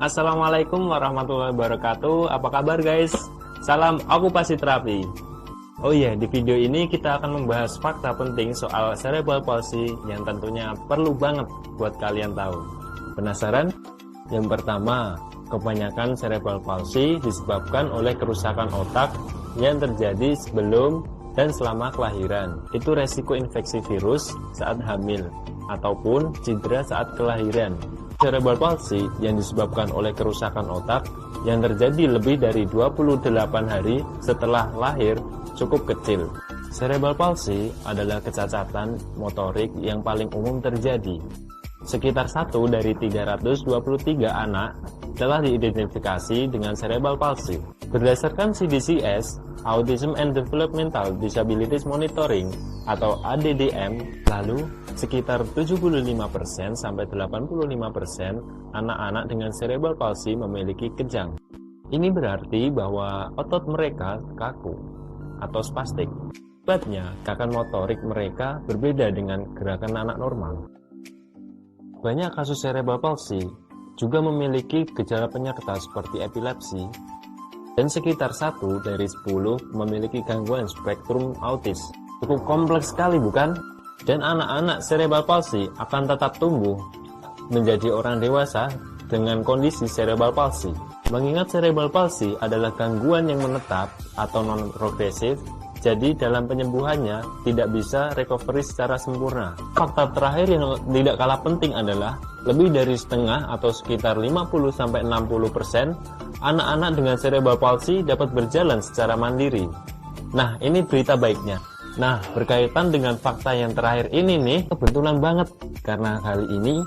Assalamualaikum warahmatullahi wabarakatuh. Apa kabar guys? Salam okupasi terapi. Oh iya, di video ini kita akan membahas fakta penting soal cerebral palsy yang tentunya perlu banget buat kalian tahu. Penasaran? Yang pertama, kebanyakan cerebral palsy disebabkan oleh kerusakan otak yang terjadi sebelum dan selama kelahiran. Itu resiko infeksi virus saat hamil ataupun cedera saat kelahiran. Cerebral palsy yang disebabkan oleh kerusakan otak yang terjadi lebih dari 28 hari setelah lahir cukup kecil. Cerebral palsy adalah kecacatan motorik yang paling umum terjadi. Sekitar 1 dari 323 anak telah diidentifikasi dengan cerebral palsy. Berdasarkan CDCS, Autism and Developmental Disabilities Monitoring atau ADDM, lalu sekitar 75% sampai 85% anak-anak dengan cerebral palsy memiliki kejang. Ini berarti bahwa otot mereka kaku atau spastik. Akibatnya, gerakan motorik mereka berbeda dengan gerakan anak normal. Banyak kasus cerebral palsy juga memiliki gejala penyerta seperti epilepsi, dan sekitar 1 dari 10 memiliki gangguan spektrum autis. Cukup kompleks sekali bukan? Dan anak-anak cerebral palsy akan tetap tumbuh menjadi orang dewasa dengan kondisi cerebral palsy. Mengingat cerebral palsy adalah gangguan yang menetap atau non-progresif, jadi dalam penyembuhannya tidak bisa recovery secara sempurna. Fakta terakhir yang tidak kalah penting adalah lebih dari setengah atau sekitar 50-60% anak-anak dengan cerebral palsy dapat berjalan secara mandiri. Nah, ini berita baiknya. Nah, berkaitan dengan fakta yang terakhir ini nih, kebetulan banget karena kali ini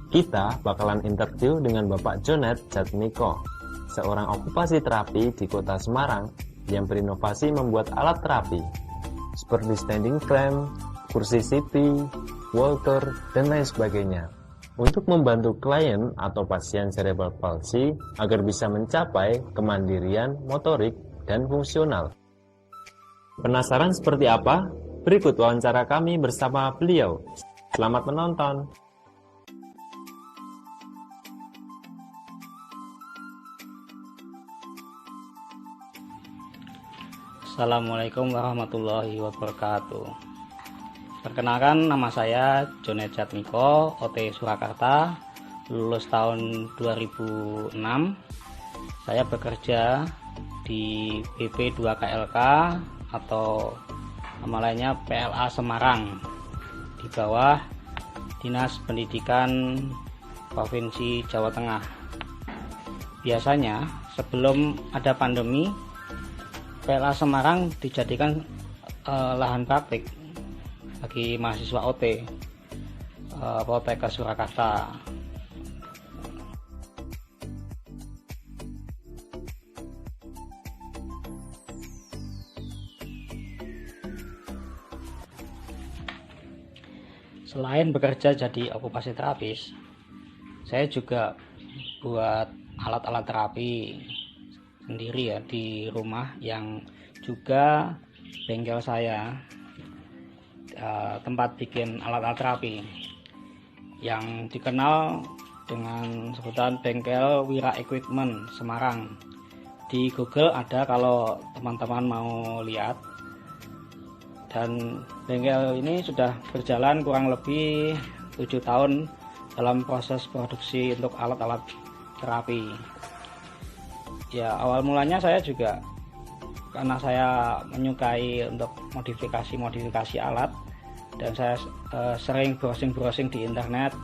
kita bakalan interview dengan Bapak Jonet Jatmiko, seorang okupasi terapi di kota Semarang yang berinovasi membuat alat terapi seperti standing frame, kursi CT, walker, dan lain sebagainya untuk membantu klien atau pasien cerebral palsy agar bisa mencapai kemandirian motorik dan fungsional. Penasaran seperti apa? Berikut wawancara kami bersama beliau. Selamat menonton. Assalamualaikum warahmatullahi wabarakatuh. Perkenalkan, nama saya Jonet Jatmiko, OT Surakarta, lulus tahun 2006. Saya bekerja di BP2KLK atau nama lainnya PLA Semarang di bawah Dinas Pendidikan Provinsi Jawa Tengah. Biasanya sebelum ada pandemi, PLA Semarang dijadikan lahan praktik bagi mahasiswa OT Poltekkes Surakarta. Selain bekerja jadi okupasi terapis, saya juga buat alat-alat terapi sendiri ya di rumah, yang juga bengkel saya, tempat bikin alat-alat terapi yang dikenal dengan sebutan bengkel Wira Equipment Semarang. Di Google ada kalau teman-teman mau lihat. Dan bengkel ini sudah berjalan kurang lebih 7 tahun dalam proses produksi untuk alat-alat terapi. Ya, awal mulanya saya juga karena saya menyukai untuk modifikasi alat, dan saya sering browsing di internet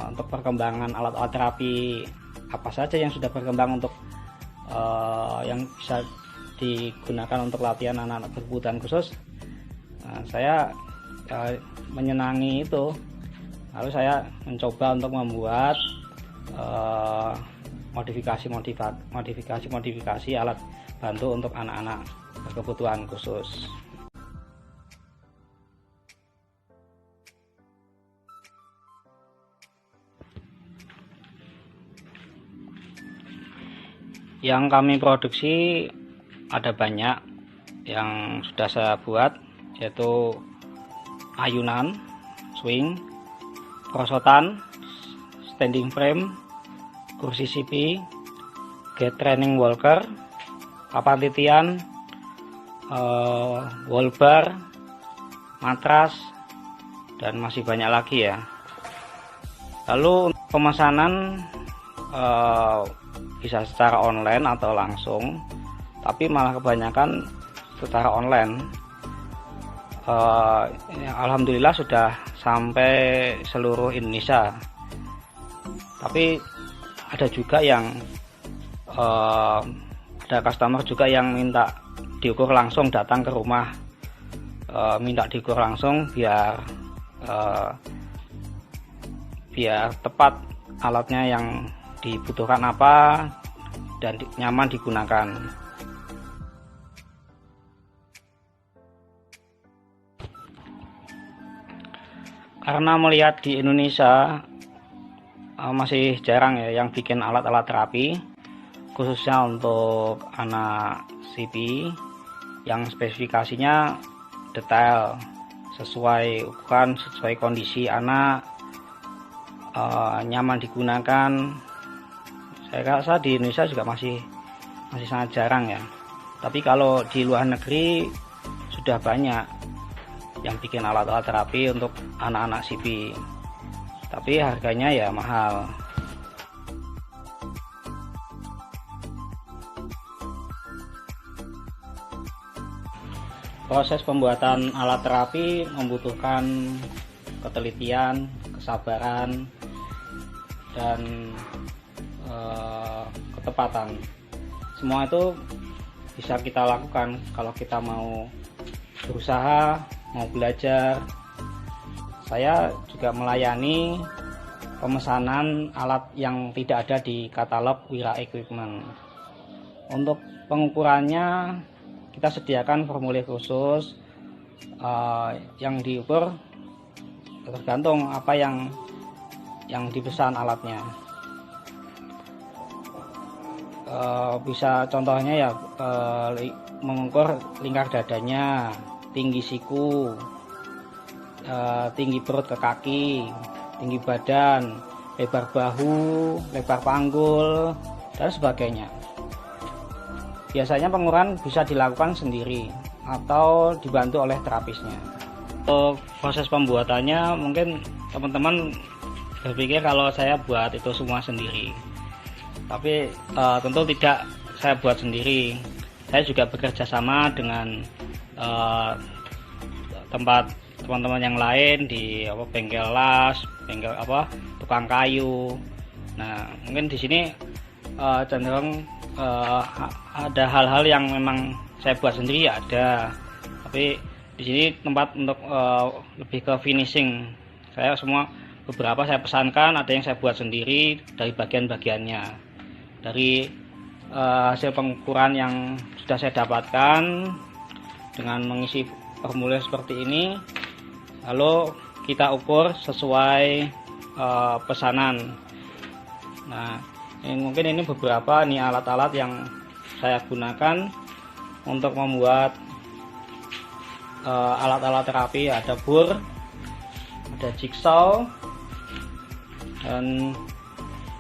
untuk perkembangan alat-alat terapi apa saja yang sudah berkembang untuk yang bisa digunakan untuk latihan anak-anak berkebutuhan khusus. Saya menyenangi itu, lalu saya mencoba untuk membuat modifikasi alat bantu untuk anak-anak berkebutuhan khusus. Yang kami produksi ada banyak yang sudah saya buat, yaitu ayunan, swing, perosotan, standing frame, kursi CP, gate training walker, papan titian, wall bar, matras, dan masih banyak lagi ya. Lalu pemesanan bisa secara online atau langsung, tapi malah kebanyakan secara online. Alhamdulillah sudah sampai seluruh Indonesia. Tapi ada juga yang ada customer juga yang minta diukur langsung, datang ke rumah, minta diukur langsung biar tepat alatnya yang dibutuhkan apa dan nyaman digunakan. Karena melihat di Indonesia masih jarang ya yang bikin alat-alat terapi, khususnya untuk anak CP yang spesifikasinya detail, sesuai ukuran, sesuai kondisi anak, nyaman digunakan. Saya rasa di Indonesia juga masih sangat jarang ya. Tapi kalau di luar negeri sudah banyak yang bikin alat-alat terapi untuk anak-anak CP, tapi harganya ya mahal. Proses pembuatan alat terapi membutuhkan ketelitian, kesabaran, dan ketepatan. Semua itu bisa kita lakukan kalau kita mau berusaha, mau belajar. Saya juga melayani pemesanan alat yang tidak ada di katalog Wira Equipment. Untuk pengukurannya kita sediakan formulir khusus yang diukur tergantung apa yang dipesan alatnya. Bisa contohnya ya mengukur lingkar dadanya, tinggi siku, tinggi perut ke kaki, tinggi badan, lebar bahu, lebar panggul, dan sebagainya. Biasanya pengukuran bisa dilakukan sendiri atau dibantu oleh terapisnya. Untuk proses pembuatannya mungkin teman-teman berpikir kalau saya buat itu semua sendiri, tapi tentu tidak saya buat sendiri. Saya juga bekerja sama dengan tempat teman-teman yang lain di bengkel las, bengkel tukang kayu. Nah, mungkin di sini cenderung ada hal-hal yang memang saya buat sendiri ya ada, tapi di sini tempat untuk lebih ke finishing. Saya beberapa saya pesankan, ada yang saya buat sendiri dari bagian-bagiannya, dari hasil pengukuran yang sudah saya dapatkan dengan mengisi formulir seperti ini, lalu kita ukur sesuai pesanan. Nah, mungkin ini beberapa nih alat-alat yang saya gunakan untuk membuat alat-alat terapi. Ada bur, ada jigsaw, dan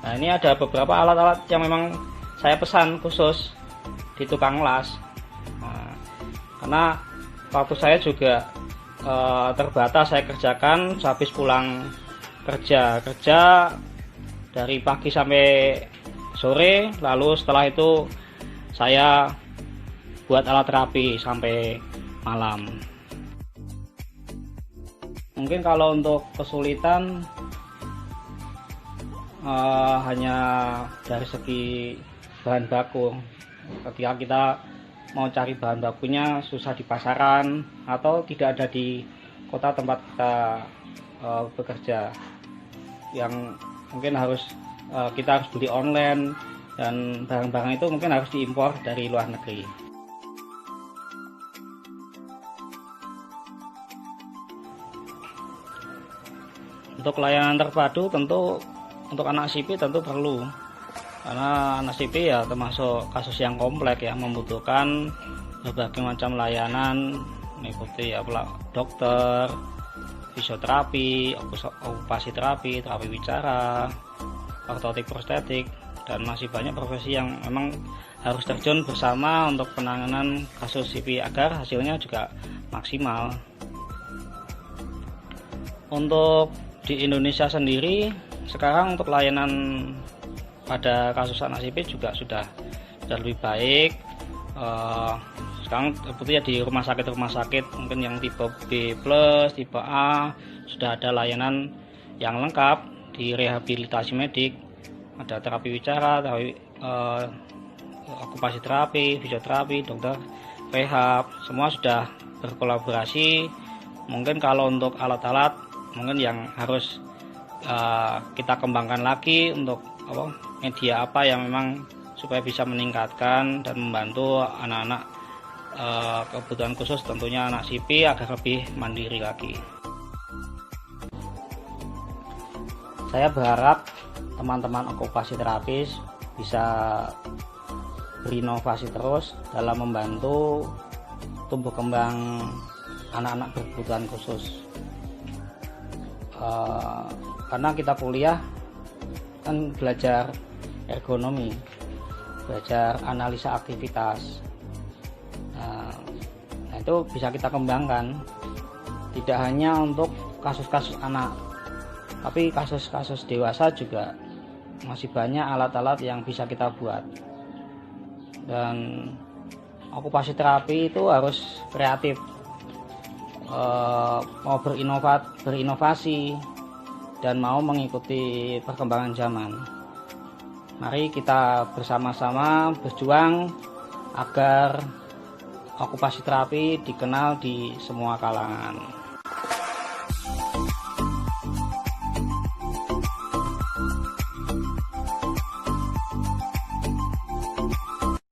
nah ini ada beberapa alat-alat yang memang saya pesan khusus di tukang las. Nah, karena waktu saya juga terbatas, saya kerjakan habis pulang kerja dari pagi sampai sore, lalu setelah itu saya buat alat terapi sampai malam. Mungkin kalau untuk kesulitan hanya dari segi bahan baku. Ketika kita mau cari bahan bakunya susah di pasaran atau tidak ada di kota tempat kita bekerja, yang mungkin kita harus beli online, dan barang-barang itu mungkin harus diimpor dari luar negeri. Untuk layanan terpadu tentu untuk anak CP tentu perlu, karena anak CP ya termasuk kasus yang kompleks ya, membutuhkan berbagai macam layanan, meliputi dokter, fisioterapi, okupasi terapi, terapi bicara, ortotik prostetik, dan masih banyak profesi yang memang harus terjun bersama untuk penanganan kasus CP agar hasilnya juga maksimal. Untuk di Indonesia sendiri sekarang untuk layanan pada kasus anak CP juga sudah lebih baik. Sekarang sebetulnya di rumah sakit mungkin yang tipe B+, tipe A sudah ada layanan yang lengkap di rehabilitasi medik, ada terapi bicara, terapi okupasi terapi, fisioterapi, dokter rehab, semua sudah berkolaborasi. Mungkin kalau untuk alat-alat mungkin yang harus kita kembangkan lagi untuk media apa yang memang supaya bisa meningkatkan dan membantu anak-anak kebutuhan khusus, tentunya anak CP agar lebih mandiri lagi. Saya berharap teman-teman okupasi terapis bisa berinovasi terus dalam membantu tumbuh kembang anak-anak berkebutuhan khusus. Karena kita kuliah kan belajar ergonomi, belajar analisa aktivitas. Nah, itu bisa kita kembangkan tidak hanya untuk kasus-kasus anak, tapi kasus-kasus dewasa juga masih banyak alat-alat yang bisa kita buat. Dan okupasi terapi itu harus kreatif, mau berinovasi dan mau mengikuti perkembangan zaman. Mari kita bersama-sama berjuang agar okupasi terapi dikenal di semua kalangan.